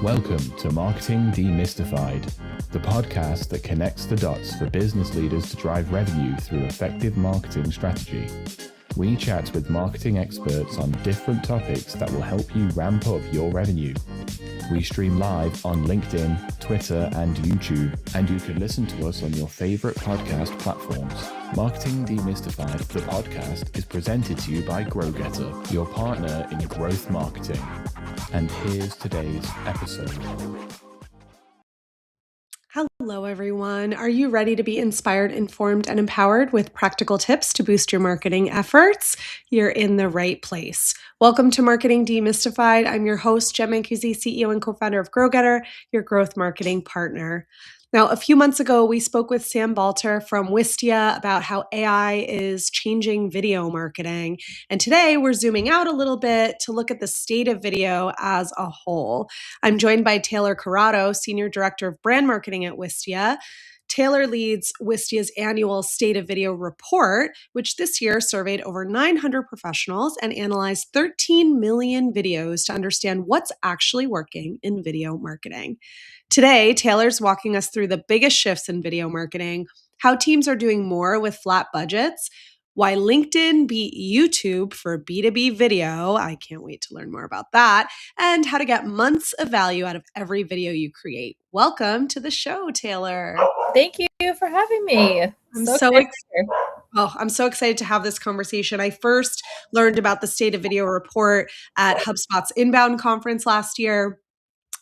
Welcome to Marketing Demystified, the podcast that connects the dots for business leaders to drive revenue through effective marketing strategy. We chat with marketing experts on different topics that will help you ramp up your revenue. We stream live on LinkedIn, Twitter, and YouTube, and you can listen to us on your favorite podcast platforms. Marketing Demystified, the podcast, is presented to you by GrowGetter, your partner in growth marketing. And here's today's episode. Hello, everyone. Are you ready to be inspired, informed, and empowered with practical tips to boost your marketing efforts? You're in the right place. Welcome to Marketing Demystified. I'm your host, Jenn Mancusi, CEO and co-founder of GrowGetter, your growth marketing partner. Now, a few months ago, we spoke with Sam Balter from Wistia about how AI is changing video marketing. And today we're zooming out a little bit to look at the state of video as a whole. I'm joined by Taylor Corrado, Senior Director of Brand Marketing at Wistia. Taylor leads Wistia's annual State of Video report, which this year surveyed over 900 professionals and analyzed 13 million videos to understand what's actually working in video marketing. Today, Taylor's walking us through the biggest shifts in video marketing, how teams are doing more with flat budgets, why LinkedIn beat YouTube for B2B video. I can't wait to learn more about that, and how to get months of value out of every video you create. Welcome to the show, Taylor. Thank you for having me. I'm so excited to have this conversation. I first learned about the State of Video report at HubSpot's Inbound conference last year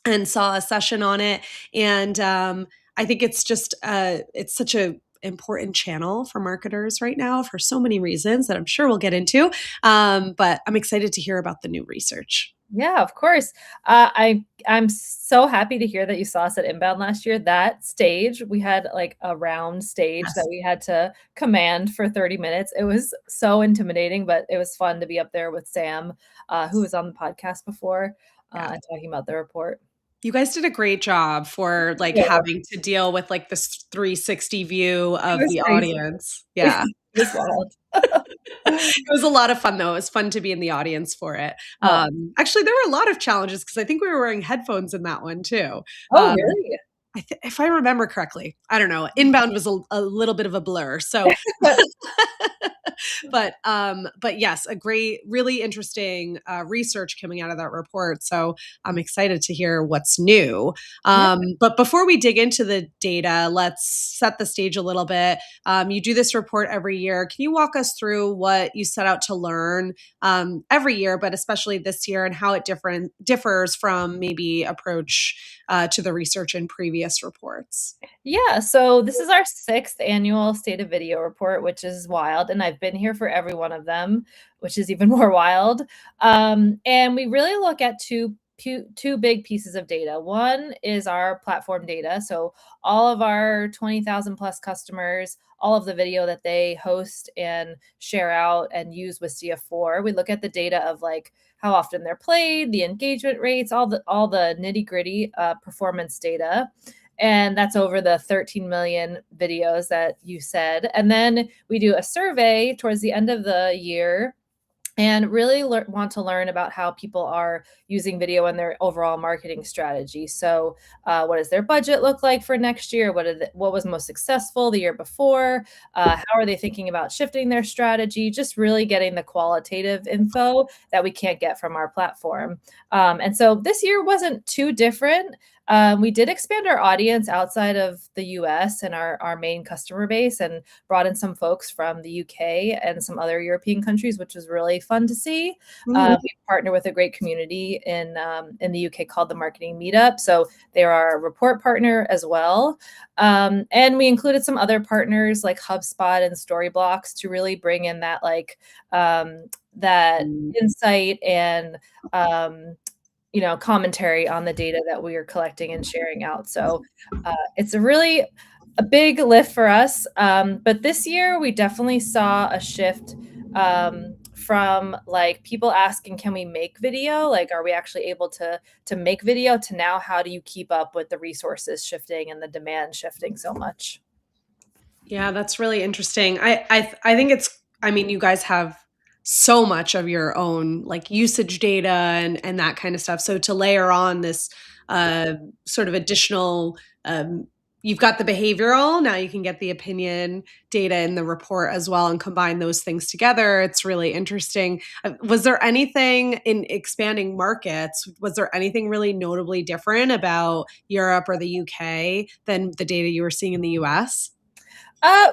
and saw a session on it. And I think it's just, it's such an important channel for marketers right now for so many reasons that I'm sure we'll get into. But I'm excited to hear about the new research. Yeah, of course. I'm so happy to hear that you saw us at Inbound last year. That stage, we had like a round stage that we had to command for 30 minutes. It was so intimidating, but it was fun to be up there with Sam, who was on the podcast before, talking about the report. You guys did a great job for having to deal with like this 360 view of the audience. Yeah. It was wild. It was a lot of fun, though. It was fun to be in the audience for it. Actually, there were a lot of challenges because I think we were wearing headphones in that one too. Oh, really? If I remember correctly, I don't know. Inbound was a little bit of a blur. So, but yes, a great, really interesting research coming out of that report. So I'm excited to hear what's new. But before we dig into the data, let's set the stage a little bit. You do this report every year. Can you walk us through what you set out to learn every year, but especially this year, and how it differs from maybe approach to the research in previous reports? Yeah, so this is our 6th annual State of Video report, which is wild. And I've been here for every one of them, which is even more wild. And we really look at two big pieces of data. One is our platform data. So all of our 20,000 plus customers, all of the video that they host and share out and use Wistia for. We look at the data of like how often they're played, the engagement rates, all the nitty gritty performance data. And that's over the 13 million videos that you said. And then we do a survey towards the end of the year and really want to learn about how people are using video in their overall marketing strategy. So what does their budget look like for next year? What was most successful the year before? How are they thinking about shifting their strategy? Just really getting the qualitative info that we can't get from our platform. And so this year wasn't too different. We did expand our audience outside of the US and our main customer base, and brought in some folks from the UK and some other European countries, which was really fun to see. We partner with a great community in the UK called the Marketing Meetup. So they are our report partner as well. And we included some other partners like HubSpot and Storyblocks to really bring in that that insight and commentary on the data that we are collecting and sharing out. So it's a big lift for us. But this year we definitely saw a shift from like people asking, can we make video? Like, are we actually able to make video, to now, how do you keep up with the resources shifting and the demand shifting so much? Yeah, that's really interesting. I think you guys have so much of your own like usage data and that kind of stuff. So to layer on this sort of additional, you've got the behavioral, now you can get the opinion data in the report as well and combine those things together. It's really interesting. Was there anything in expanding markets? Was there anything really notably different about Europe or the UK than the data you were seeing in the US?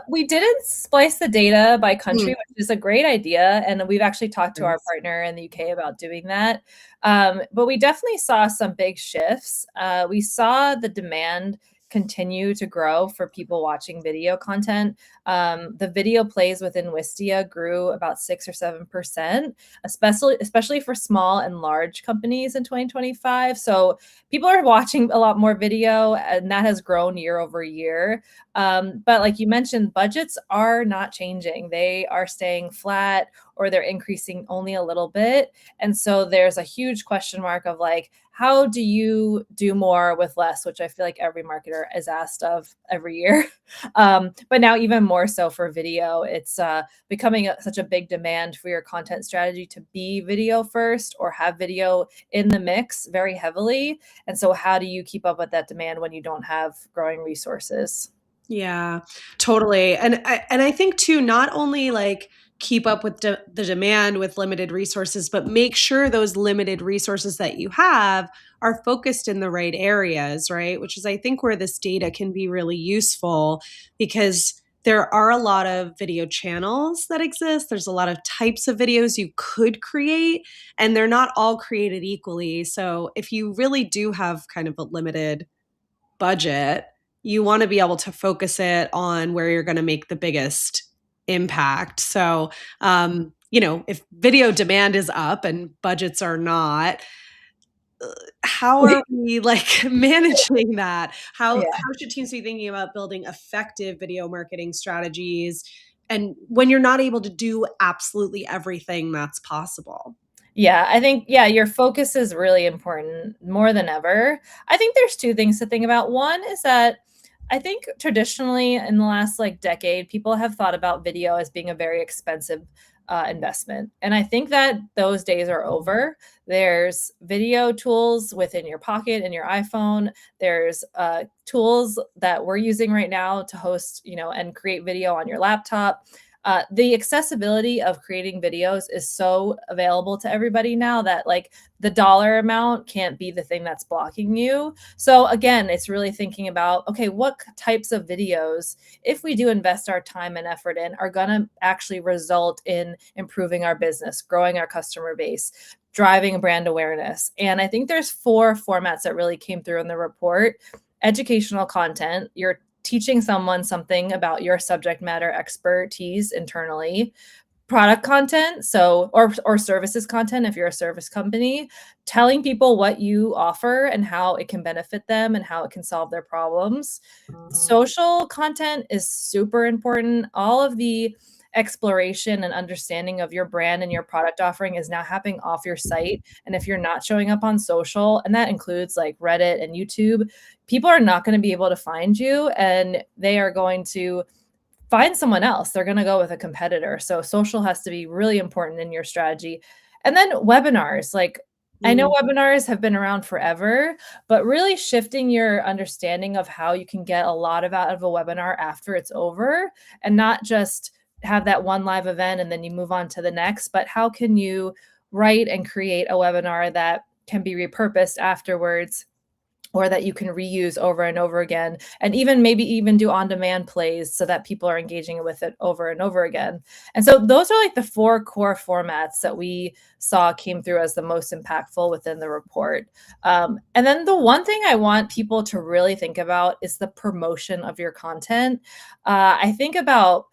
We didn't splice the data by country, Mm, which is a great idea, and we've actually talked to our nice. partner in the UK about doing that. But we definitely saw some big shifts. We saw the demand continue to grow for people watching video content. The video plays within Wistia grew about 6 or 7%, especially for small and large companies in 2025. So people are watching a lot more video, and that has grown year over year. But like you mentioned, budgets are not changing. They are staying flat or they're increasing only a little bit. And so there's a huge question mark of like, how do you do more with less, which I feel like every marketer is asked of every year. But now even more so for video, it's becoming such a big demand for your content strategy to be video first or have video in the mix very heavily. And so how do you keep up with that demand when you don't have growing resources? Yeah, totally. And I think too, not only like keep up with the demand with limited resources, but make sure those limited resources that you have are focused in the right areas, right? Which is, I think, where this data can be really useful because there are a lot of video channels that exist. There's a lot of types of videos you could create, and they're not all created equally. So if you really do have kind of a limited budget, you want to be able to focus it on where you're going to make the biggest impact. So, if video demand is up and budgets are not, how are we like managing that? How should teams be thinking about building effective video marketing strategies and when you're not able to do absolutely everything that's possible? Yeah, I think, yeah, your focus is really important more than ever. I think there's two things to think about. One is that I think traditionally in the last like decade, people have thought about video as being a very expensive investment. And I think that those days are over. There's video tools within your pocket in your iPhone. There's tools that we're using right now to host, and create video on your laptop. The accessibility of creating videos is so available to everybody now that like the dollar amount can't be the thing that's blocking you. So again, it's really thinking about, okay, what types of videos, if we do invest our time and effort in, are going to actually result in improving our business, growing our customer base, driving brand awareness. And I think there's 4 formats that really came through in the report. Educational content, you're teaching someone something about your subject matter expertise internally. Product content, so or services content if you're a service company, telling people what you offer and how it can benefit them and how it can solve their problems. Social content is super important. All of the exploration and understanding of your brand and your product offering is now happening off your site. And if you're not showing up on social, and that includes like Reddit and YouTube, people are not going to be able to find you and they are going to find someone else. They're going to go with a competitor. So social has to be really important in your strategy. And then webinars, like I know Mm. webinars have been around forever, but really shifting your understanding of how you can get a lot out of a webinar after it's over and not just have that one live event and then you move on to the next, but how can you write and create a webinar that can be repurposed afterwards or that you can reuse over and over again, and even maybe even do on-demand plays so that people are engaging with it over and over again. And so those are like the 4 core formats that we saw came through as the most impactful within the report. And then the one thing I want people to really think about is the promotion of your content. I think about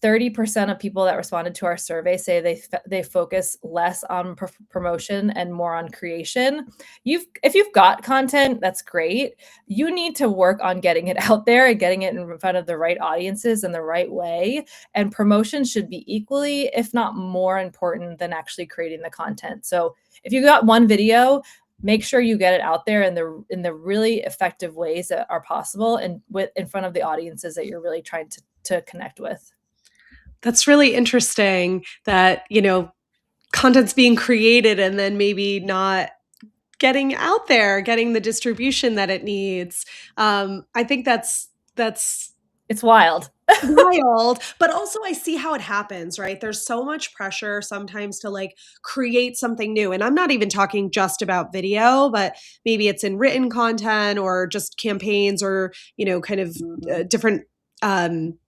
30% of people that responded to our survey say they focus less on promotion and more on creation. If you've got content, that's great. You need to work on getting it out there and getting it in front of the right audiences in the right way. And promotion should be equally, if not more important than actually creating the content. So if you got one video, make sure you get it out there in the really effective ways that are possible and in front of the audiences that you're really trying to connect with. That's really interesting that, content's being created and then maybe not getting out there, getting the distribution that it needs. I think that's It's wild. wild, but also I see how it happens, right? There's so much pressure sometimes to like create something new. And I'm not even talking just about video, but maybe it's in written content or just campaigns or, kind of different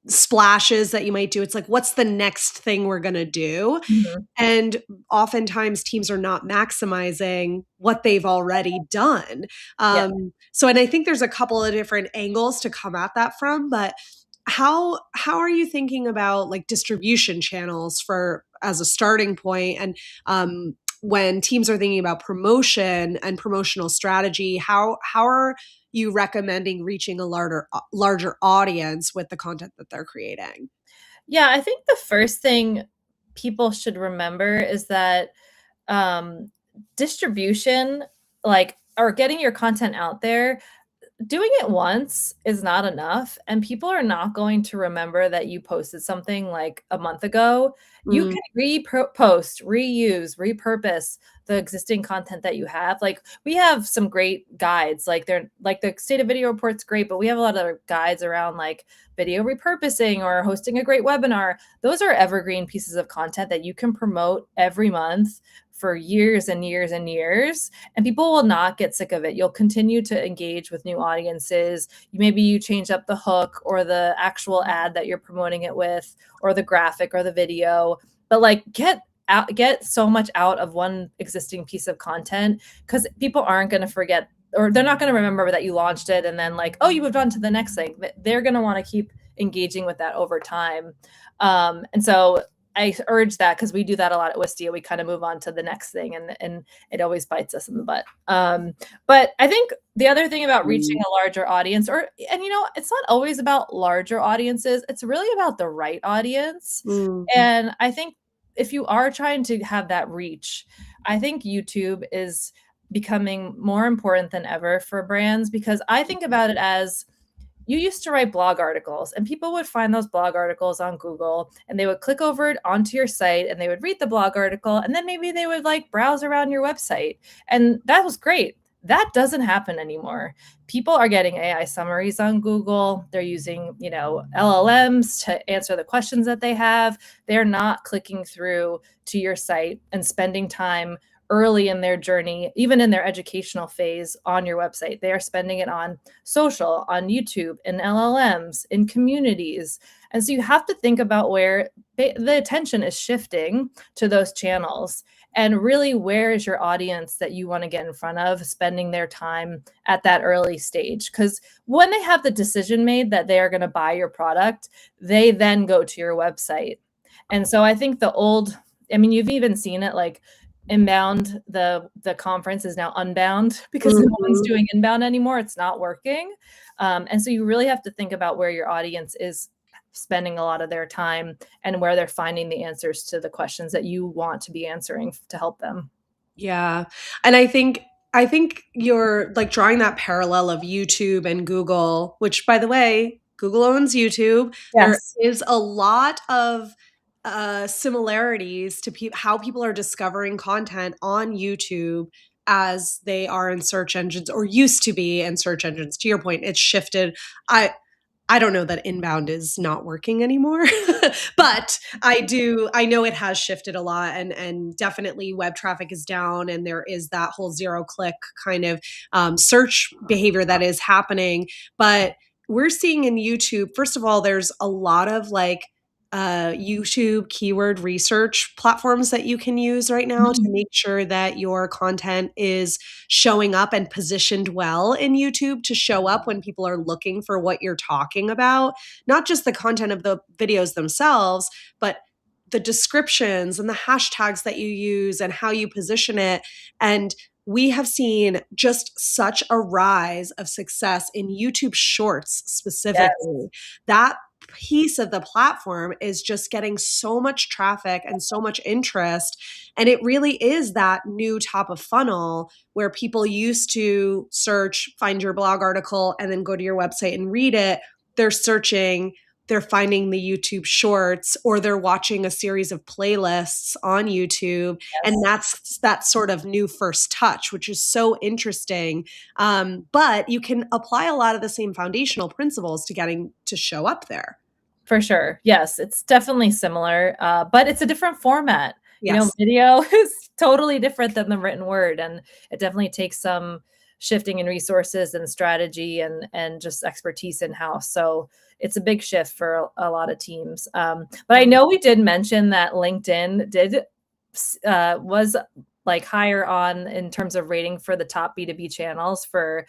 splashes that you might do. It's like, what's the next thing we're going to do? Mhm. And oftentimes teams are not maximizing what they've already done. Yeah. And I think there's a couple of different angles to come at that from, but how are you thinking about like distribution channels for as a starting point, and when teams are thinking about promotion and promotional strategy, how are you recommending reaching a larger audience with the content that they're creating? Yeah, I think the first thing people should remember is that distribution, like, or getting your content out there, doing it once is not enough, and people are not going to remember that you posted something like a month ago. You Mm, can repost, reuse, repurpose the existing content that you have. Like, we have some great guides, like they're like the state of video report's great, but we have a lot of guides around like video repurposing or hosting a great webinar. Those are evergreen pieces of content that you can promote every month for years and years and years, and people will not get sick of it. You'll continue to engage with new audiences. Maybe you change up the hook or the actual ad that you're promoting it with, or the graphic or the video, but like get so much out of one existing piece of content, because people aren't going to forget, or they're not going to remember that you launched it and then like, oh, you moved on to the next thing. They're going to want to keep engaging with that over time. And so I urge that, because we do that a lot at Wistia. We kind of move on to the next thing, and it always bites us in the butt. But I think the other thing about reaching a larger audience, and it's not always about larger audiences. It's really about the right audience. mm, And I think if you are trying to have that reach, I think YouTube is becoming more important than ever for brands, because I think about it as, you used to write blog articles, and people would find those blog articles on Google, and they would click over it onto your site, and they would read the blog article, and then maybe they would like browse around your website. And that was great. That doesn't happen anymore. People are getting AI summaries on Google. They're using, LLMs to answer the questions that they have. They're not clicking through to your site and spending time early in their journey, even in their educational phase on your website. They are spending it on social, on YouTube, in LLMs, in communities. And so you have to think about where the attention is shifting to those channels, and really where is your audience that you want to get in front of, spending their time at that early stage. Because when they have the decision made that they are going to buy your product, they then go to your website. And so I think you've even seen it, like inbound, the conference is now unbound because no one's mhm. doing inbound anymore. It's not working. And so you really have to think about where your audience is spending a lot of their time, and where they're finding the answers to the questions that you want to be answering to help them. Yeah. And I think you're like drawing that parallel of YouTube and Google, which by the way, Google owns YouTube. There Yes. is a lot of similarities to how people are discovering content on YouTube as they are in search engines, or used to be in search engines. To your point, it's shifted. I don't know that inbound is not working anymore, but I know it has shifted a lot, and definitely web traffic is down, and there is that whole zero click kind of search behavior that is happening. But we're seeing in YouTube, first of all, there's a lot of like YouTube keyword research platforms that you can use right now to Mhm. make sure that your content is showing up and positioned well in YouTube to show up when people are looking for what you're talking about. Not just the content of the videos themselves, but the descriptions and the hashtags that you use and how you position it. And we have seen just such a rise of success in YouTube Shorts Yes. specifically. That piece of the platform is just getting so much traffic and so much interest. And it really is that new top of funnel where people used to search, find your blog article, and then go to your website and read it. They're searching, they're finding the YouTube shorts or they're watching a series of playlists on YouTube. And Yes. that's that sort of new first touch, which is so interesting. But you can apply a lot of the same foundational principles to getting to show up there. For sure. Yes, it's definitely similar, but it's a different format. Yes. Video is totally different than the written word, and it definitely takes some shifting in resources and strategy and just expertise in-house. So it's a big shift for a lot of teams. But I know we did mention that LinkedIn was like higher on in terms of rating for the top B2B channels for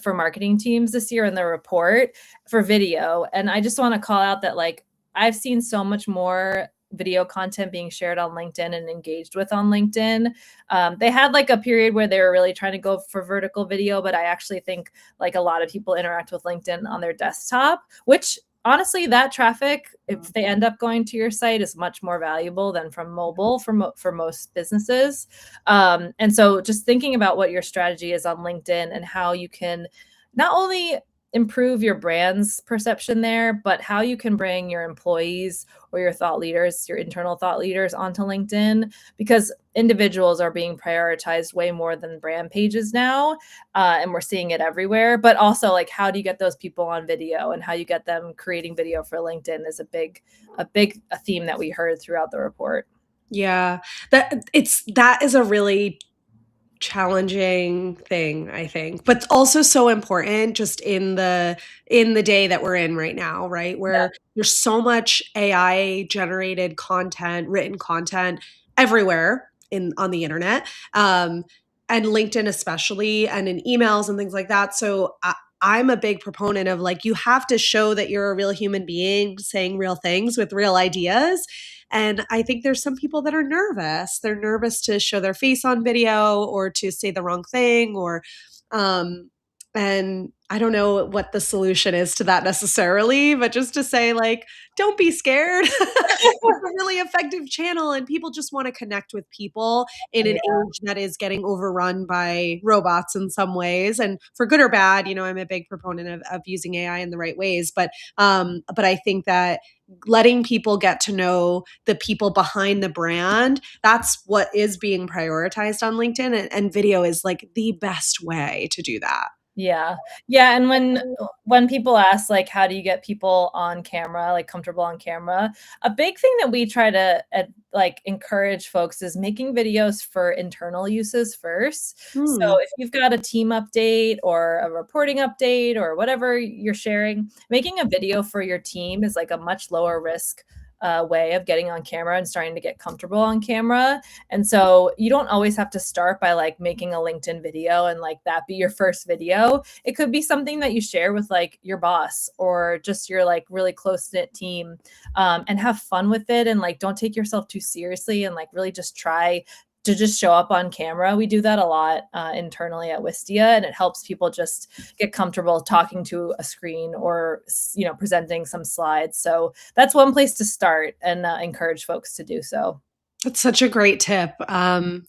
marketing teams this year in the report for video. And I just want to call out that like I've seen so much more video content being shared on LinkedIn and engaged with on LinkedIn. They had like a period where they were really trying to go for vertical video, but I actually think like a lot of people interact with LinkedIn on their desktop, which honestly, that traffic, if they end up going to your site, is much more valuable than from mobile for most businesses. And so just thinking about what your strategy is on LinkedIn and how you can not only improve your brand's perception there, but how you can bring your employees or your thought leaders, your internal thought leaders onto LinkedIn, because individuals are being prioritized way more than brand pages now. And we're seeing it everywhere, but also like, how do you get those people on video and how you get them creating video for LinkedIn is a big theme that we heard throughout the report. Yeah, that is a really challenging thing, I think, but also so important just in the day that we're in right now, right? Yeah. Where there's so much AI generated content, written content everywhere on the internet, and LinkedIn especially, and in emails and things like that. So I'm a big proponent of like, you have to show that you're a real human being saying real things with real ideas. And I think there's some people that are nervous. They're nervous to show their face on video or to say the wrong thing and I don't know what the solution is to that necessarily, but just to say like, don't be scared. It's a really effective channel and people just want to connect with people in an age that is getting overrun by robots in some ways. And for good or bad, I'm a big proponent of using AI in the right ways. But I think that letting people get to know the people behind the brand, that's what is being prioritized on LinkedIn. And video is like the best way to do that. Yeah. Yeah. And when people ask like, how do you get people on camera, like comfortable on camera? A big thing that we try to like encourage folks is making videos for internal uses first. So if you've got a team update or a reporting update or whatever you're sharing, making a video for your team is like a much lower risk way of getting on camera and starting to get comfortable on camera. And so you don't always have to start by like making a LinkedIn video and like that be your first video. It could be something that you share with like your boss or just your like really close knit team, and have fun with it. And like, don't take yourself too seriously and like really just try to just show up on camera. We do that a lot internally at Wistia, and it helps people just get comfortable talking to a screen or, presenting some slides. So that's one place to start and encourage folks to do so. That's such a great tip.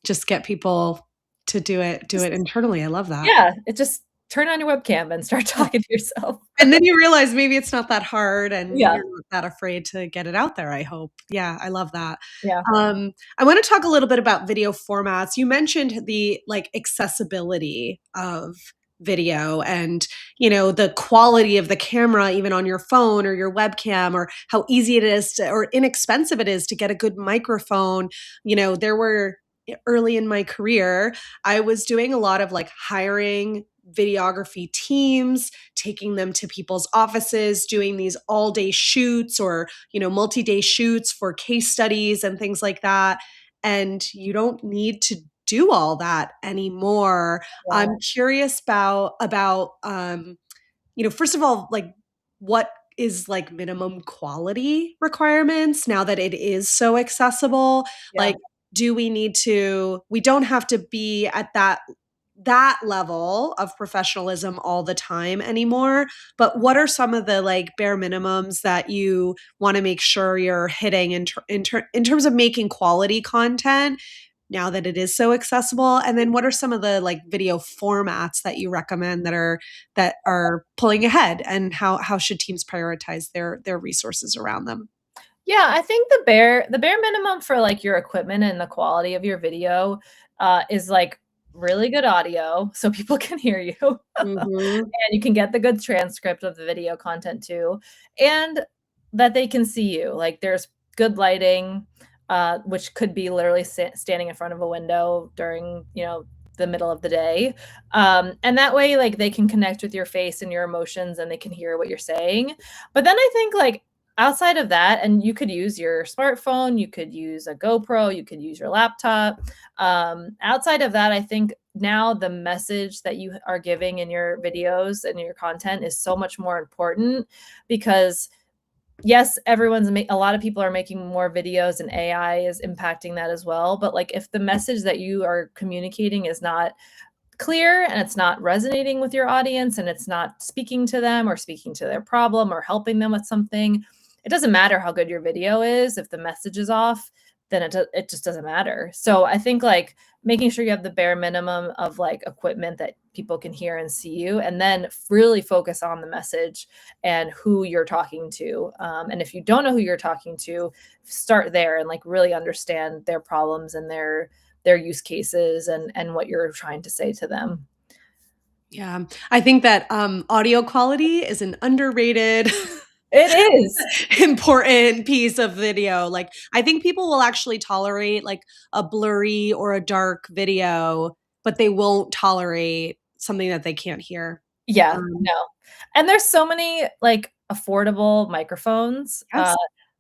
Just get people to do it internally. I love that. Yeah, it just turn on your webcam and start talking to yourself. And then you realize maybe it's not that hard and Yeah. you're not that afraid to get it out there, I hope. Yeah, I love that. Yeah. I want to talk a little bit about video formats. You mentioned the like accessibility of video and the quality of the camera even on your phone or your webcam, or how easy it is to, or inexpensive it is to get a good microphone. There were early in my career, I was doing a lot of like hiring videography teams, taking them to people's offices, doing these all-day shoots or, multi-day shoots for case studies and things like that. And you don't need to do all that anymore. Yeah. I'm curious about first of all, like what is like minimum quality requirements now that it is so accessible? Yeah. Like, we don't have to be at that level of professionalism all the time anymore, but what are some of the like bare minimums that you want to make sure you're hitting in terms of making quality content now that it is so accessible? And then what are some of the like video formats that you recommend that are pulling ahead, and how should teams prioritize their resources around them? Yeah, I think the bare minimum for, like, your equipment and the quality of your video, is, like, really good audio so people can hear you, Mhm. and you can get the good transcript of the video content too, and that they can see you. Like, there's good lighting, which could be literally standing in front of a window during, the middle of the day, and that way, like, they can connect with your face and your emotions, and they can hear what you're saying. But then I think, like, outside of that, and you could use your smartphone, you could use a GoPro, you could use your laptop. Outside of that, I think now the message that you are giving in your videos and your content is so much more important because yes, a lot of people are making more videos and AI is impacting that as well. But like if the message that you are communicating is not clear and it's not resonating with your audience and it's not speaking to them or speaking to their problem or helping them with something, it doesn't matter how good your video is. If the message is off, then it just doesn't matter. So I think like making sure you have the bare minimum of like equipment that people can hear and see you, and then really focus on the message and who you're talking to. And if you don't know who you're talking to, start there and like really understand their problems and their use cases and what you're trying to say to them. Yeah. I think that audio quality is an underrated It is. important piece of video. Like, I think people will actually tolerate like a blurry or a dark video, but they won't tolerate something that they can't hear. Yeah, Um, no. And there's so many, like, affordable microphones. yes.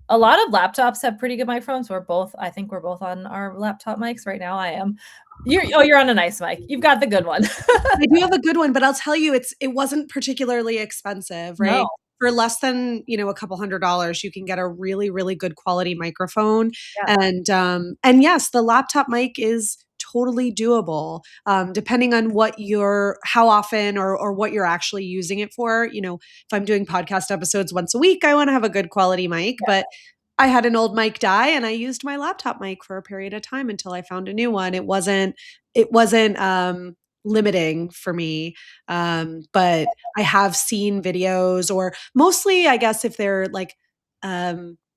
A lot of laptops have pretty good microphones. I think we're both on our laptop mics right now, I am. You're on a nice mic. You've got the good one. I do have a good one, but I'll tell you, it wasn't particularly expensive, No. right? For less than, a couple $100s, you can get a really, really good quality microphone. Yeah, And yes, the laptop mic is totally doable, depending on how often or what you're actually using it for. If I'm doing podcast episodes once a week, I want to have a good quality mic, yeah, but I had an old mic die and I used my laptop mic for a period of time until I found a new one. It wasn't limiting for me. But I have seen videos, or mostly, I guess, if they're like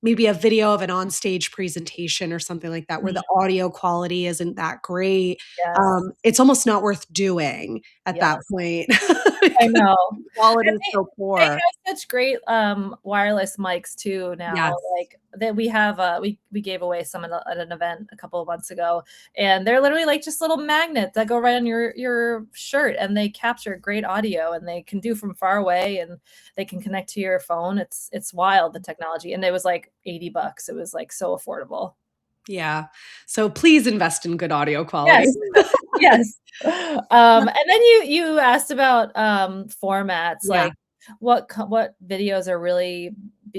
maybe a video of an onstage presentation or something like that, where mhm, the audio quality isn't that great. yes, It's almost not worth doing at that yes. point I because know. the quality And is so they poor. have such great, wireless mics too now, Yes. like, that we have, we gave away some at an event a couple of months ago, and they're literally, like, just little magnets that go right on your shirt, and they capture great audio, and they can do from far away, and they can connect to your phone. It's wild, the technology, and it was, like, $80. It was, like, so affordable. Yeah. So please invest in good audio quality. Yes. Yes. And then you asked about, formats, Yeah. like what videos are really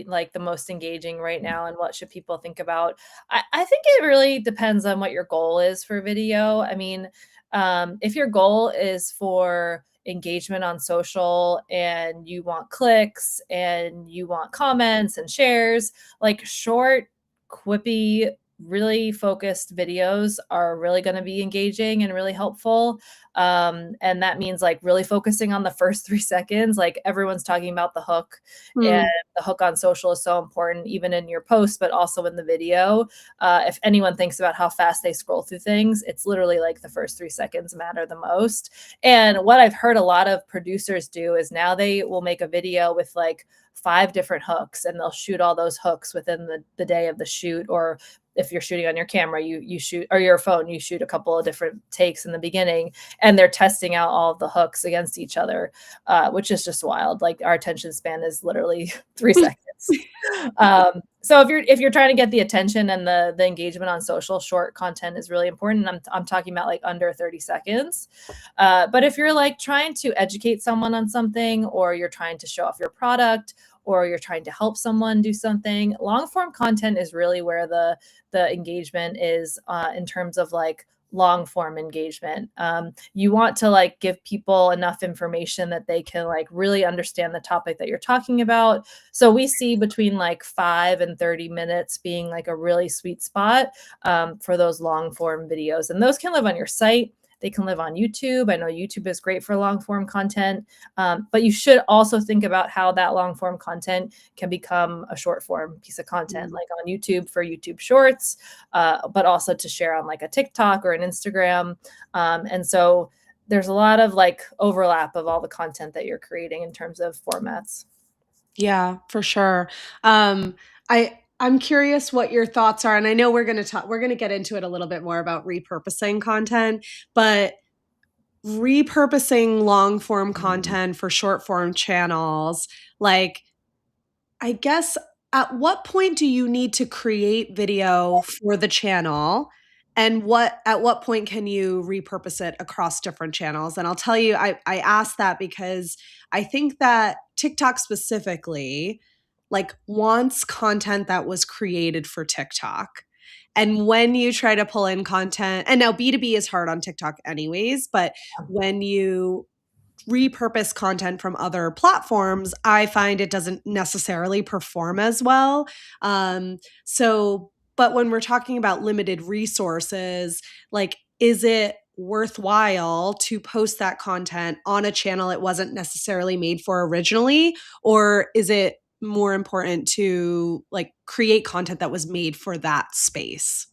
like the most engaging right now and what should people think about? I think it really depends on what your goal is for video. I mean, if your goal is for engagement on social and you want clicks and you want comments and shares, like short, quippy, really focused videos are really going to be engaging and really helpful. And that means like really focusing on the first 3 seconds. Like everyone's talking about the hook, and Mm. the hook on social is so important, even in your post, but also in the video. If anyone thinks about how fast they scroll through things, it's literally like the first 3 seconds matter the most. And what I've heard a lot of producers do is now they will make a video with like 5 different hooks, and they'll shoot all those hooks within the day of the shoot. Or if you're shooting on your camera, you shoot, or your phone, you shoot a couple of different takes in the beginning, and they're testing out all of the hooks against each other, which is just wild. Like our attention span is literally 3 seconds. So if you're trying to get the attention and the engagement on social, short content is really important. I'm talking about like under 30 seconds. But if you're like trying to educate someone on something, or you're trying to show off your product, or you're trying to help someone do something, long form content is really where the engagement is, in terms of like long form engagement. You want to like give people enough information that they can like really understand the topic that you're talking about. So we see between like 5 and 30 minutes being like a really sweet spot for those long form videos. And those can live on your site. They can live on YouTube. I know YouTube is great for long form content, but you should also think about how that long form content can become a short form piece of content, like on YouTube for YouTube Shorts, but also to share on like a TikTok or an Instagram. And so there's a lot of like overlap of all the content that you're creating in terms of formats. Yeah, for sure. I'm curious what your thoughts are, and I know we're going to get into it a little bit more about repurposing content, but repurposing long form content for short form channels, like, I guess, at what point do you need to create video for the channel? And at what point can you repurpose it across different channels? And I'll tell you, I asked that because I think that TikTok specifically, like, wants content that was created for TikTok. And when you try to pull in content, and now B2B is hard on TikTok anyways, but when you repurpose content from other platforms, I find it doesn't necessarily perform as well. But when we're talking about limited resources, like, is it worthwhile to post that content on a channel it wasn't necessarily made for originally? Or is it more important to like create content that was made for that space?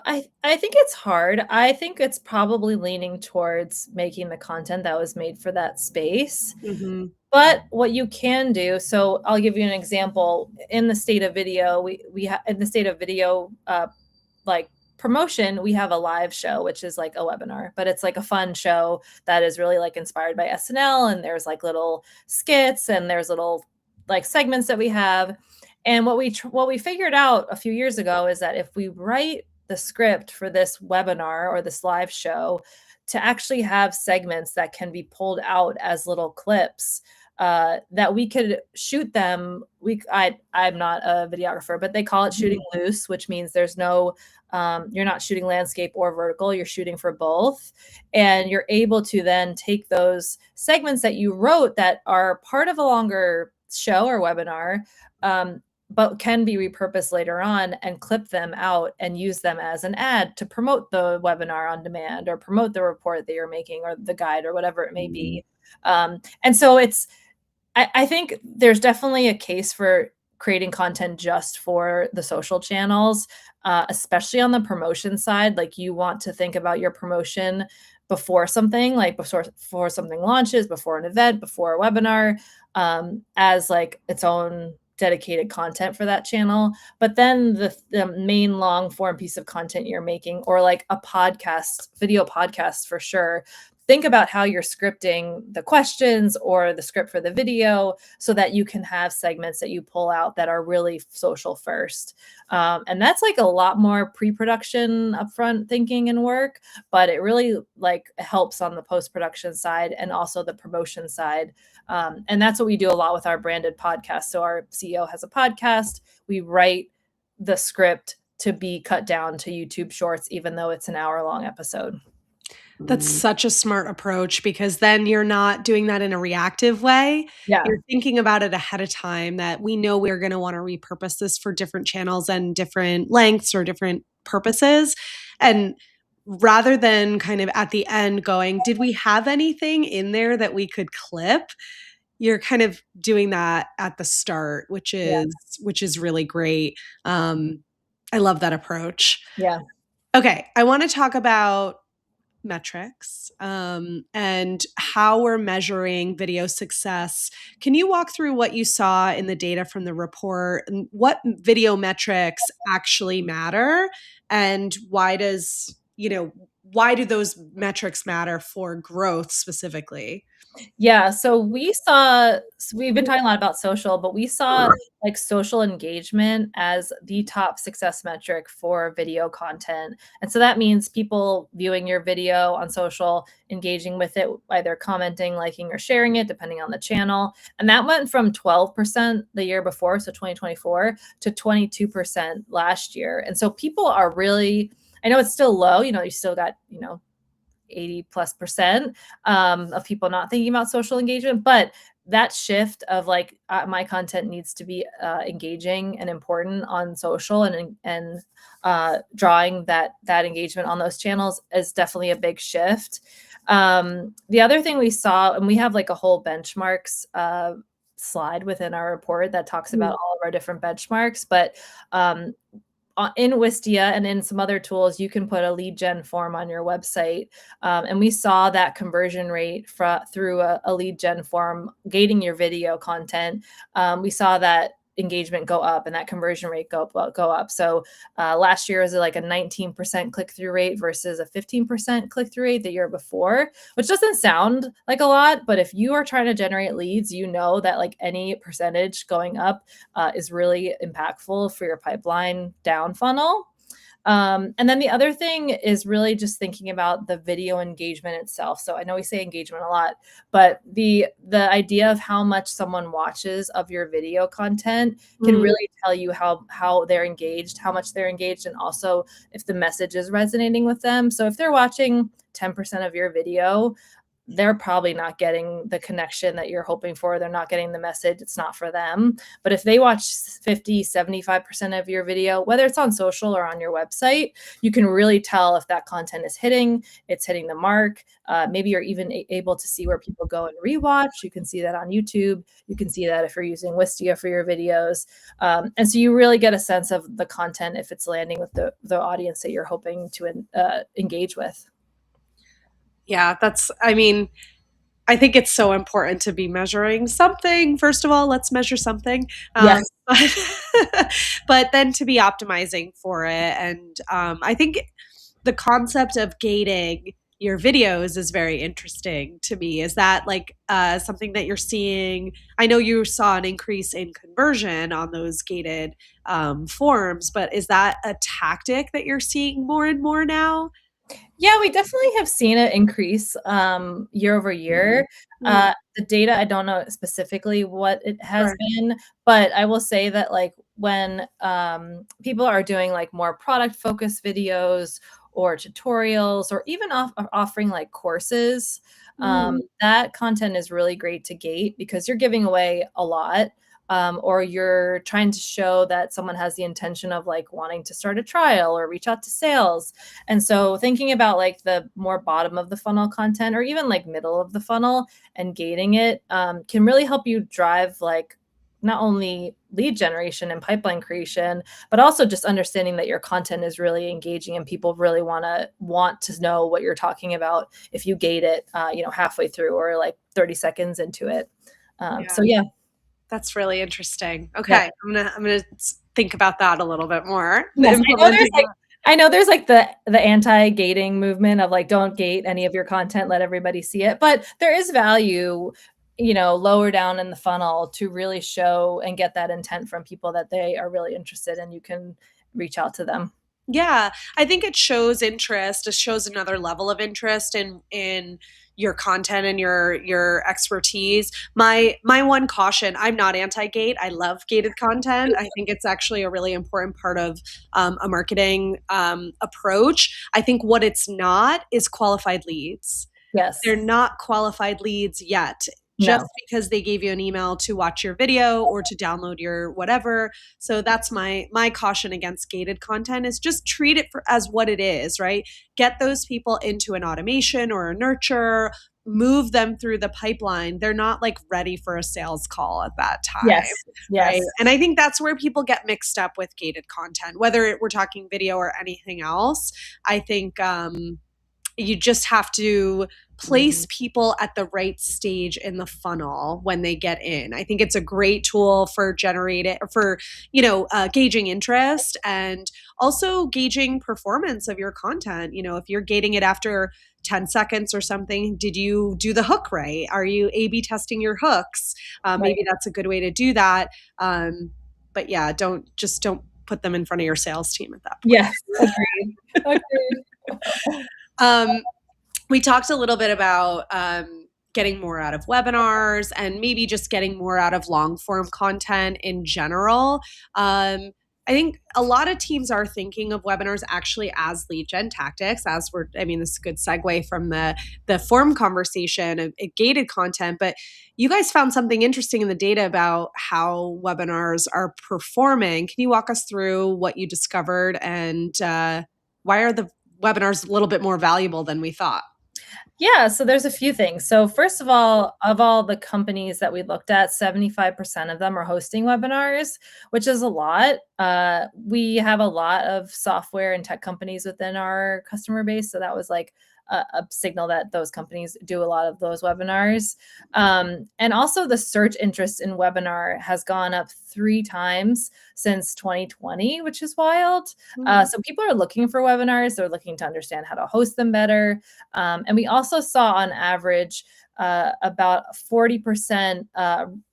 I think it's hard. I think it's probably leaning towards making the content that was made for that space. Mm-hmm. But what you can do, so I'll give you an example. In the state of video, in the state of video like promotion, we have a live show, which is like a webinar, but it's like a fun show that is really like inspired by SNL, and there's like little skits and there's little like segments that we have. And what we figured out a few years ago is that if we write the script for this webinar or this live show to actually have segments that can be pulled out as little clips, that we could shoot them. I'm not a videographer, but they call it shooting loose, which means there's no, you're not shooting landscape or vertical, you're shooting for both. And you're able to then take those segments that you wrote that are part of a longer show or webinar, but can be repurposed later on, and clip them out and use them as an ad to promote the webinar on demand or promote the report that you're making or the guide or whatever it may be. And so I think there's definitely a case for creating content just for the social channels, especially on the promotion side. Like, you want to think about your promotion before something, like before something launches, before an event, before a webinar, as like its own dedicated content for that channel. But then the main long form piece of content you're making, or like a podcast, video podcast for sure, think about how you're scripting the questions or the script for the video so that you can have segments that you pull out that are really social first. And that's like a lot more pre-production upfront thinking and work, but it really like helps on the post-production side and also the promotion side. And that's what we do a lot with our branded podcast. So our CEO has a podcast. We write the script to be cut down to YouTube Shorts, even though it's an hour-long episode. That's such a smart approach, because then you're not doing that in a reactive way. Yeah. You're thinking about it ahead of time, that we know we're going to want to repurpose this for different channels and different lengths or different purposes. And rather than kind of at the end going, did we have anything in there that we could clip? You're kind of doing that at the start, which is really great. I love that approach. Yeah. Okay, I want to talk about metrics and how we're measuring video success. Can you walk through what you saw in the data from the report, and what video metrics actually matter, and why do those metrics matter for growth specifically? Yeah, so we've been talking a lot about social, but we saw like social engagement as the top success metric for video content. And so that means people viewing your video on social, engaging with it, either commenting, liking, or sharing it, depending on the channel. And that went from 12% the year before, so 2024, to 22% last year. And so people are really I know it's still low, you still got, 80+% of people not thinking about social engagement, but that shift of like my content needs to be engaging and important on social and drawing that engagement on those channels is definitely a big shift. The other thing we saw, and we have like a whole benchmarks slide within our report that talks about all of our different benchmarks, but in Wistia and in some other tools, you can put a lead gen form on your website. And we saw that conversion rate through a lead gen form, gating your video content. We saw that engagement go up and that conversion rate go up. So last year was like a 19% click-through rate versus a 15% click-through rate the year before, which doesn't sound like a lot, but if you are trying to generate leads, that like any percentage going up is really impactful for your pipeline down funnel. And then the other thing is really just thinking about the video engagement itself. So I know we say engagement a lot, but the idea of how much someone watches of your video content can really tell you how they're engaged, how much they're engaged, and also if the message is resonating with them. So if they're watching 10% of your video, they're probably not getting the connection that you're hoping for. They're not getting the message. It's not for them. But if they watch 50, 75% of your video, whether it's on social or on your website, you can really tell if that content is it's hitting the mark. Maybe you're even able to see where people go and rewatch. You can see that on YouTube. You can see that if you're using Wistia for your videos. And so you really get a sense of the content if it's landing with the audience that you're hoping to engage with. Yeah, I think it's so important to be measuring something. First of all, let's measure something. Yes. But then to be optimizing for it. And I think the concept of gating your videos is very interesting to me. Is that like something that you're seeing? I know you saw an increase in conversion on those gated forms, but is that a tactic that you're seeing more and more now? Yeah, we definitely have seen it increase year over year. The data, I don't know specifically what it has been, but I will say that like when people are doing like more product focused videos or tutorials or even offering like courses, that content is really great to gate because you're giving away a lot. Or you're trying to show that someone has the intention of like wanting to start a trial or reach out to sales. And so thinking about like the more bottom of the funnel content or even like middle of the funnel and gating it can really help you drive like not only lead generation and pipeline creation, but also just understanding that your content is really engaging and people really want to know what you're talking about if you gate it, halfway through or like 30 seconds into it. So yeah. That's really interesting. Okay. Yeah. I'm gonna think about that a little bit more. Yes, I know there's like the anti-gating movement of like don't gate any of your content, let everybody see it. But there is value, lower down in the funnel to really show and get that intent from people that they are really interested and you can reach out to them. Yeah, I think it shows interest. It shows another level of interest in your content and your expertise. My one caution, I'm not anti-gate. I love gated content. I think it's actually a really important part of a marketing approach. I think what it's not is qualified leads. Yes. They're not qualified leads yet. Just because they gave you an email to watch your video or to download your whatever. So that's my caution against gated content is just treat it as what it is, right? Get those people into an automation or a nurture, move them through the pipeline. They're not like ready for a sales call at that time. Yes. Right? And I think that's where people get mixed up with gated content, whether we're talking video or anything else. I think you just have to place people at the right stage in the funnel when they get in. I think it's a great tool for gauging interest and also gauging performance of your content. If you're gating it after 10 seconds or something, did you do the hook right? Are you A/B testing your hooks? Maybe that's a good way to do that. But yeah, don't put them in front of your sales team at that point. Yes, agreed. We talked a little bit about getting more out of webinars and maybe just getting more out of long form content in general. I think a lot of teams are thinking of webinars actually as lead gen tactics, this is a good segue from the form conversation of gated content, but you guys found something interesting in the data about how webinars are performing. Can you walk us through what you discovered and why are the webinars a little bit more valuable than we thought? Yeah, so there's a few things. So first of all the companies that we looked at, 75% of them are hosting webinars, which is a lot. We have a lot of software and tech companies within our customer base, so that was like a signal that those companies do a lot of those webinars. And also the search interest in webinar has gone up 3 times since 2020, which is wild. So people are looking for webinars. They're looking to understand how to host them better. And we also saw on average about 40%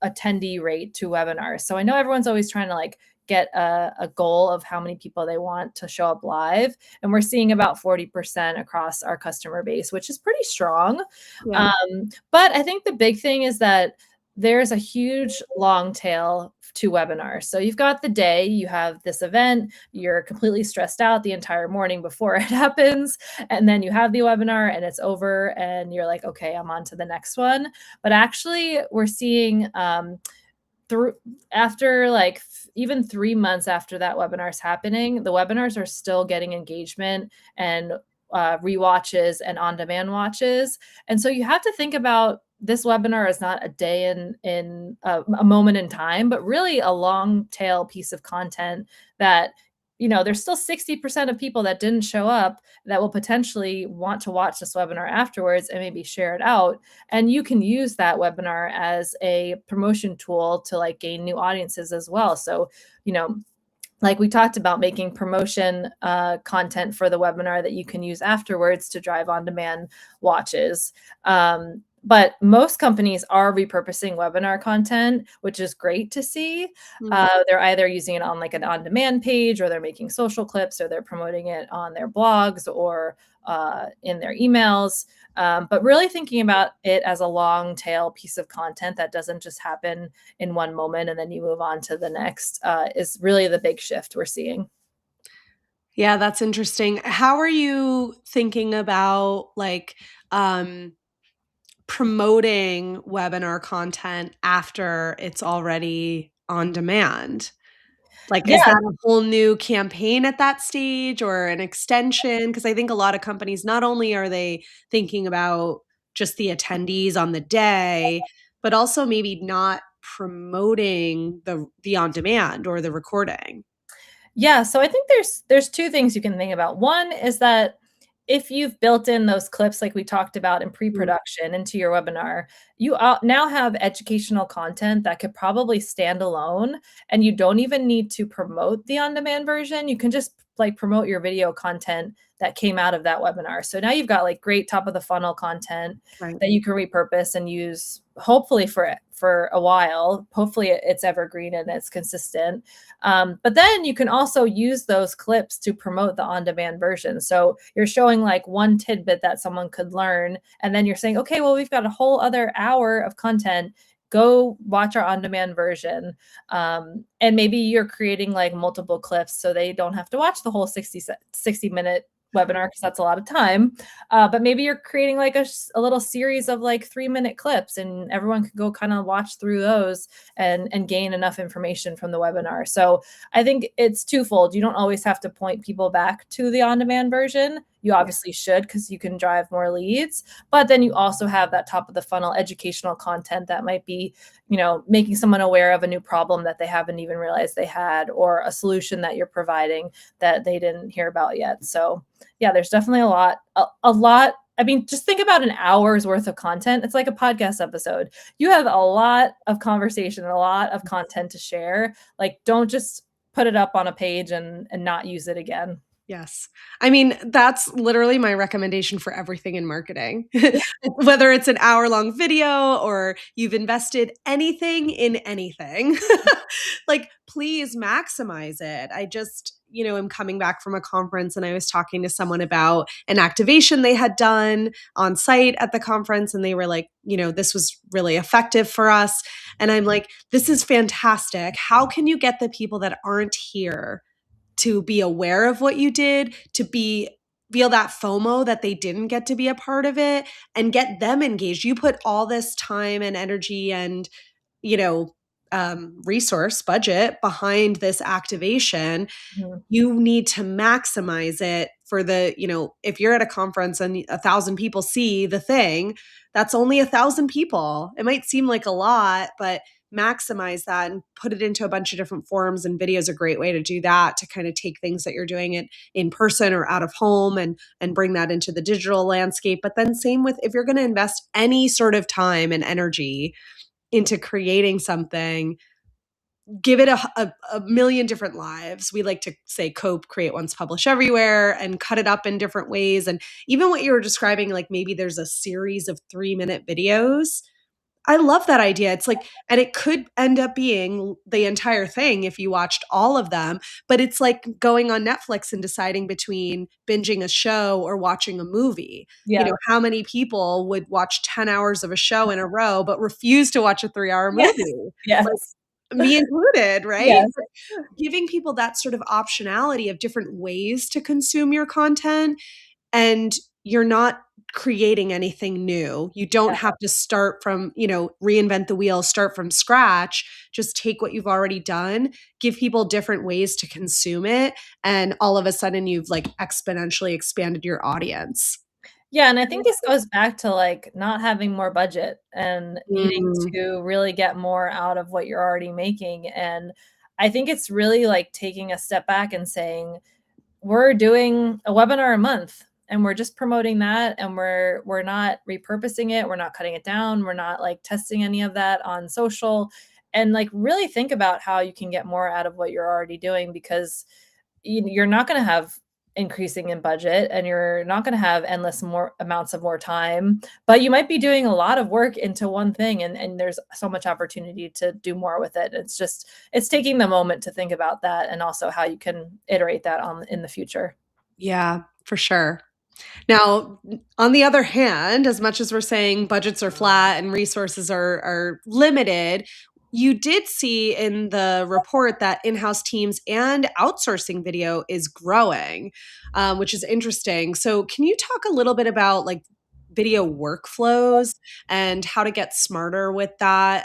attendee rate to webinars. So I know everyone's always trying to like get a goal of how many people they want to show up live. And we're seeing about 40% across our customer base, which is pretty strong. Yeah. But I think the big thing is that there's a huge long tail to webinars. So you've got the day, you have this event, you're completely stressed out the entire morning before it happens. And then you have the webinar and it's over and you're like, okay, I'm on to the next one. But actually we're seeing through after like even 3 months after that webinar is happening, the webinars are still getting engagement and rewatches and on-demand watches. And so you have to think about this webinar is not a day in a moment in time, but really a long tail piece of content that, you know, there's still 60% of people that didn't show up that will potentially want to watch this webinar afterwards and maybe share it out. And you can use that webinar as a promotion tool to like gain new audiences as well. So, you know, like we talked about making promotion content for the webinar that you can use afterwards to drive on-demand watches. But most companies are repurposing webinar content, which is great to see. They're either using it on like an on-demand page, or they're making social clips, or they're promoting it on their blogs or in their emails. But really thinking about it as a long tail piece of content that doesn't just happen in one moment and then you move on to the next is really the big shift we're seeing. Yeah, that's interesting. How are you thinking about like promoting webinar content after it's already on demand? Like, is Yeah, that a whole new campaign at that stage or an extension? Because I think a lot of companies, not only are they thinking about just the attendees on the day, but also maybe not promoting the on demand or the recording. Yeah, so I think there's two things you can think about. One is that if you've built in those clips like we talked about in Mm, pre-production into your webinar, you now have educational content that could probably stand alone, and you don't even need to promote the on-demand version. You can just like promote your video content that came out of that webinar. So now you've got like great top of the funnel content right. that you can repurpose and use hopefully for a while. Hopefully it's evergreen and it's consistent. But then you can also use those clips to promote the on-demand version. So you're showing like one tidbit that someone could learn, and then you're saying, okay, well, we've got a whole other hour of content. Go watch our on-demand version. And maybe you're creating like multiple clips so they don't have to watch the whole 60-minute webinar because that's a lot of time. But maybe you're creating like a little series of like 3-minute clips, and everyone could go kind of watch through those and gain enough information from the webinar. So I think it's twofold. You don't always have to point people back to the on-demand version. You obviously should, because you can drive more leads. But then you also have that top of the funnel educational content that might be, you know, making someone aware of a new problem that they haven't even realized they had, or a solution that you're providing that they didn't hear about yet. So yeah, there's definitely a lot. I mean, just think about an hour's worth of content. It's like a podcast episode. You have a lot of conversation, a lot of content to share. Like, don't just put it up on a page and not use it again. Yes. I mean, that's literally my recommendation for everything in marketing. Whether it's an hour-long video or you've invested anything in anything, like, please maximize it. I just, am coming back from a conference and I was talking to someone about an activation they had done on site at the conference, and they were like, this was really effective for us. And I'm like, this is fantastic. How can you get the people that aren't here to be aware of what you did, to feel that FOMO that they didn't get to be a part of it, and get them engaged? You put all this time and energy and, you know, resource budget behind this activation. Mhm. You need to maximize it for if you're at a conference and 1,000 people see the thing, that's only 1,000 people. It might seem like a lot, but maximize that and put it into a bunch of different forms. And video is a great way to do that, to kind of take things that you're doing it in person or out of home and bring that into the digital landscape. But then same with, if you're going to invest any sort of time and energy into creating something, give it a million different lives. We like to say cope, create once, publish everywhere, and cut it up in different ways. And even what you were describing, like maybe there's a series of 3-minute videos. I love that idea. It's like, and it could end up being the entire thing if you watched all of them, but it's like going on Netflix and deciding between binging a show or watching a movie. Yeah. How many people would watch 10 hours of a show in a row, but refuse to watch a 3-hour Yes. movie? Like, Yes. me included, right? Yes. Giving people that sort of optionality of different ways to consume your content, and you're not creating anything new. You don't Yeah. have to start from, reinvent the wheel, start from scratch. Just take what you've already done, give people different ways to consume it, and all of a sudden you've like exponentially expanded your audience. Yeah, and I think this goes back to, like, not having more budget and needing Mm, to really get more out of what you're already making, and I think it's really, like, taking a step back and saying, "We're doing a webinar a month, and we're just promoting that, and we're not repurposing it, we're not cutting it down, we're not, like, testing any of that on social," and, like, really think about how you can get more out of what you're already doing, because you're not gonna have increasing in budget, and you're not gonna have endless more amounts of more time, but you might be doing a lot of work into one thing, and there's so much opportunity to do more with it. It's taking the moment to think about that, and also how you can iterate that on in the future. yeah, for sure. Now, on the other hand, as much as we're saying budgets are flat and resources are limited, you did see in the report that in-house teams and outsourcing video is growing, which is interesting. So, can you talk a little bit about like video workflows and how to get smarter with that?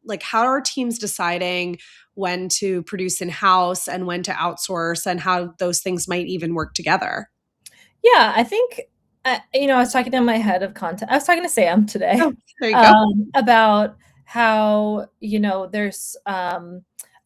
Like, how are teams deciding when to produce in-house and when to outsource, and how those things might even work together? Yeah, I think, I was talking to my head of content. I was talking to Sam today, Oh, there you go. about how, there's,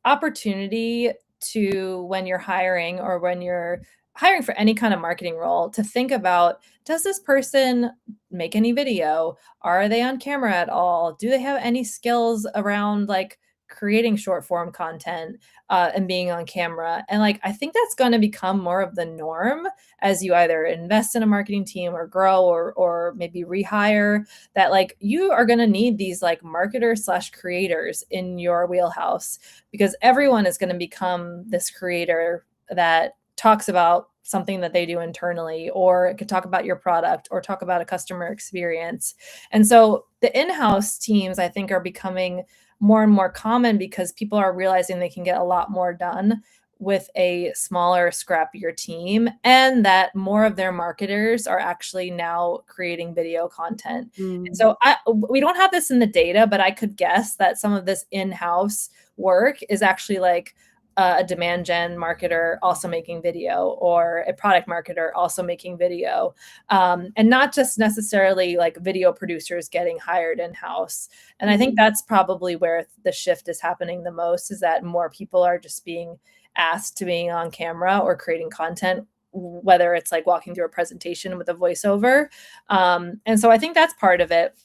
opportunity to, when you're hiring or when you're hiring for any kind of marketing role, to think about, does this person make any video? Are they on camera at all? Do they have any skills around, like, creating short form content, and being on camera? And, like, I think that's gonna become more of the norm as you either invest in a marketing team or grow, or maybe rehire, that, like, you are going to need these, like, marketers slash creators in your wheelhouse, because everyone is going to become this creator that talks about something that they do internally, or could talk about your product, or talk about a customer experience. And so the in-house teams, I think, are becoming more and more common, because people are realizing they can get a lot more done with a smaller, scrappier team, and that more of their marketers are actually now creating video content. And Mm. so we don't have this in the data, but I could guess that some of this in-house work is actually like a demand gen marketer also making video, or a product marketer also making video, and not just necessarily like video producers getting hired in-house. And I think Mhm. that's probably where the shift is happening the most, is that more people are just being asked to being on camera or creating content, whether it's like walking through a presentation with a voiceover. And so I think that's part of it.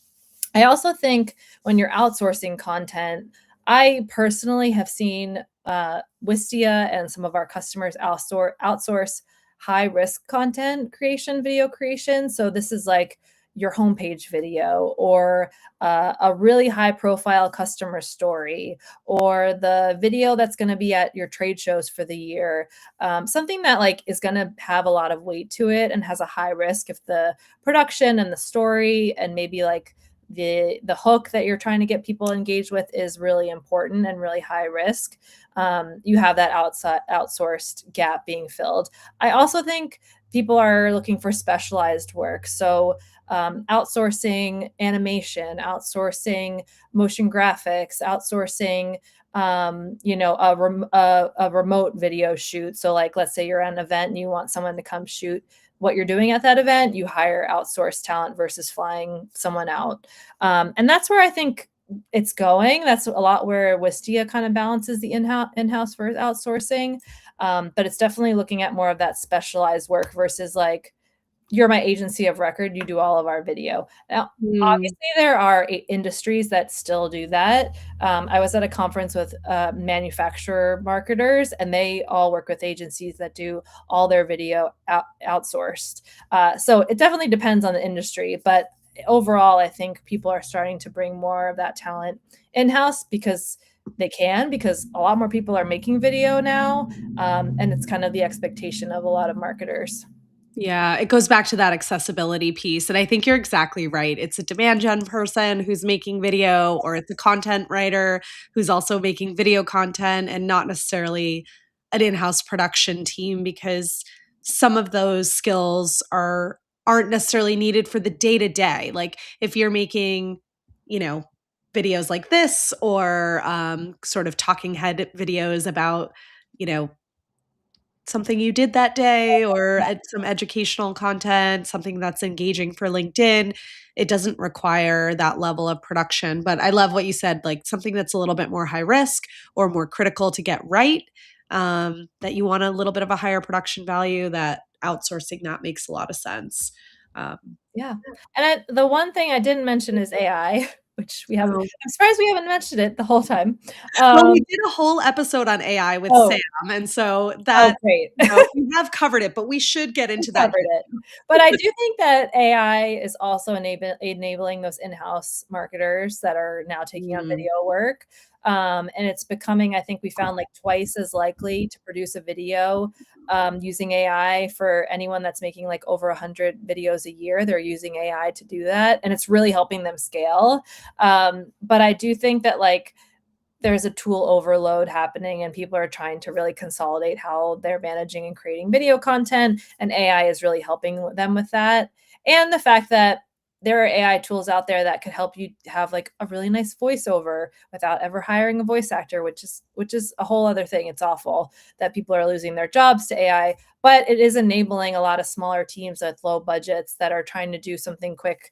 I also think when you're outsourcing content, I personally have seen Wistia and some of our customers outsource high risk content creation, video creation. So this is like your homepage video, or a really high profile customer story, or the video that's going to be at your trade shows for the year. Something that like is going to have a lot of weight to it and has a high risk if the production and the story and maybe like the hook that you're trying to get people engaged with is really important and really high risk. You have that outsourced gap being filled. I also think people are looking for specialized work. So outsourcing animation, outsourcing motion graphics, outsourcing a remote video shoot. So like, let's say you're at an event and you want someone to come shoot what you're doing at that event, you hire outsourced talent versus flying someone out. And that's where I think it's going. That's a lot where Wistia kind of balances the in-house versus outsourcing. But it's definitely looking at more of that specialized work versus like, you're my agency of record, you do all of our video. Now, obviously, there are industries that still do that. I was at a conference with manufacturer marketers, and they all work with agencies that do all their video outsourced. So it definitely depends on the industry, but overall, I think people are starting to bring more of that talent in-house because they can, because a lot more people are making video now, and it's kind of the expectation of a lot of marketers. Yeah, it goes back to that accessibility piece. And I think you're exactly right. It's a demand gen person who's making video, or it's a content writer who's also making video content, and not necessarily an in-house production team, because some of those skills aren't necessarily needed for the day-to-day. Like if you're making, videos like this, or sort of talking head videos about, something you did that day, or some educational content, something that's engaging for LinkedIn. It doesn't require that level of production. But I love what you said, like something that's a little bit more high risk or more critical to get right, that you want a little bit of a higher production value, that outsourcing that makes a lot of sense. Yeah. And the one thing I didn't mention is AI, which we haven't. Oh. I'm surprised we haven't mentioned it the whole time. Well, we did a whole episode on AI with Oh. Sam, and so that Great. We have covered it, but we should get into that. Covered it. But I do think that AI is also enabling those in-house marketers that are now taking on video work. And it's becoming, I think we found like twice as likely to produce a video using AI. For anyone that's making like over 100 videos a year, they're using AI to do that. And it's really helping them scale. But I do think that like, there's a tool overload happening, and people are trying to really consolidate how they're managing and creating video content, and AI is really helping them with that. And the fact that there are AI tools out there that could help you have like a really nice voiceover without ever hiring a voice actor, which is a whole other thing. It's awful that people are losing their jobs to AI, but it is enabling a lot of smaller teams with low budgets that are trying to do something quick,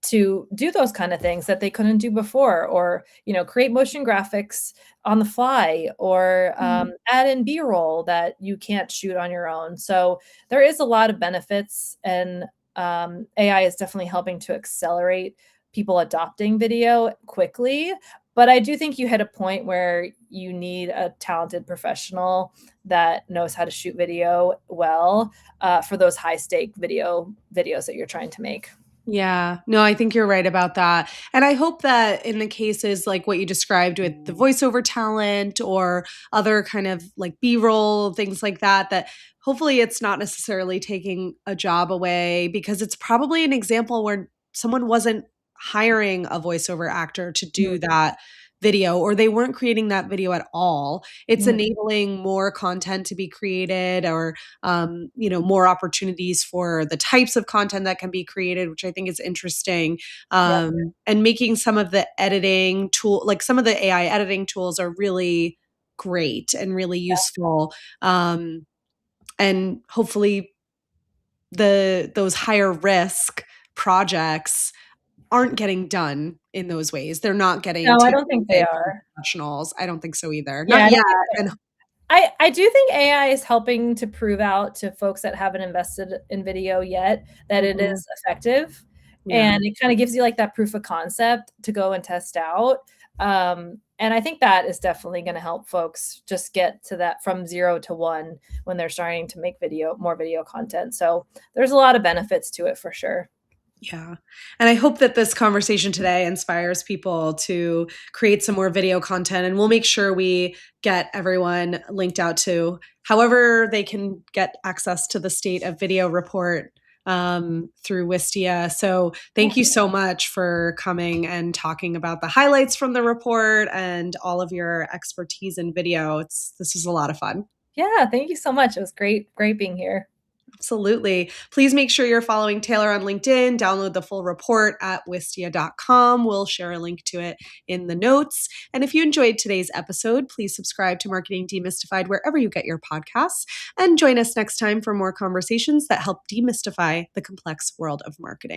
to do those kind of things that they couldn't do before, or create motion graphics on the fly, or add in B-roll that you can't shoot on your own. So there is a lot of benefits, and AI is definitely helping to accelerate people adopting video quickly. But I do think you hit a point where you need a talented professional that knows how to shoot video well, for those high stake videos that you're trying to make. Yeah, no, I think you're right about that. And I hope that in the cases like what you described with the voiceover talent, or other kind of like B-roll, things like that, that hopefully it's not necessarily taking a job away, because it's probably an example where someone wasn't hiring a voiceover actor to do that video, or they weren't creating that video at all. It's enabling more content to be created, or more opportunities for the types of content that can be created, which I think is interesting. And making some of the editing tool, like some of the AI editing tools, are really great and really useful. And hopefully those higher risk projects aren't getting done in those ways. They're not getting No, I don't think they are. Professionals. I don't think so either. Yeah, Not yet. and I do think AI is helping to prove out to folks that haven't invested in video yet that it is effective. Yeah. And it kind of gives you like that proof of concept to go and test out. And I think that is definitely going to help folks just get to that from 0 to 1 when they're starting to make more video content. So there's a lot of benefits to it for sure. Yeah. And I hope that this conversation today inspires people to create some more video content. And we'll make sure we get everyone linked out to however they can get access to the State of Video report through Wistia. So thank you so much for coming and talking about the highlights from the report and all of your expertise in video. This was a lot of fun. Yeah, thank you so much. It was great being here. Absolutely. Please make sure you're following Taylor on LinkedIn. Download the full report at wistia.com. We'll share a link to it in the notes. And if you enjoyed today's episode, please subscribe to Marketing Demystified wherever you get your podcasts. And join us next time for more conversations that help demystify the complex world of marketing.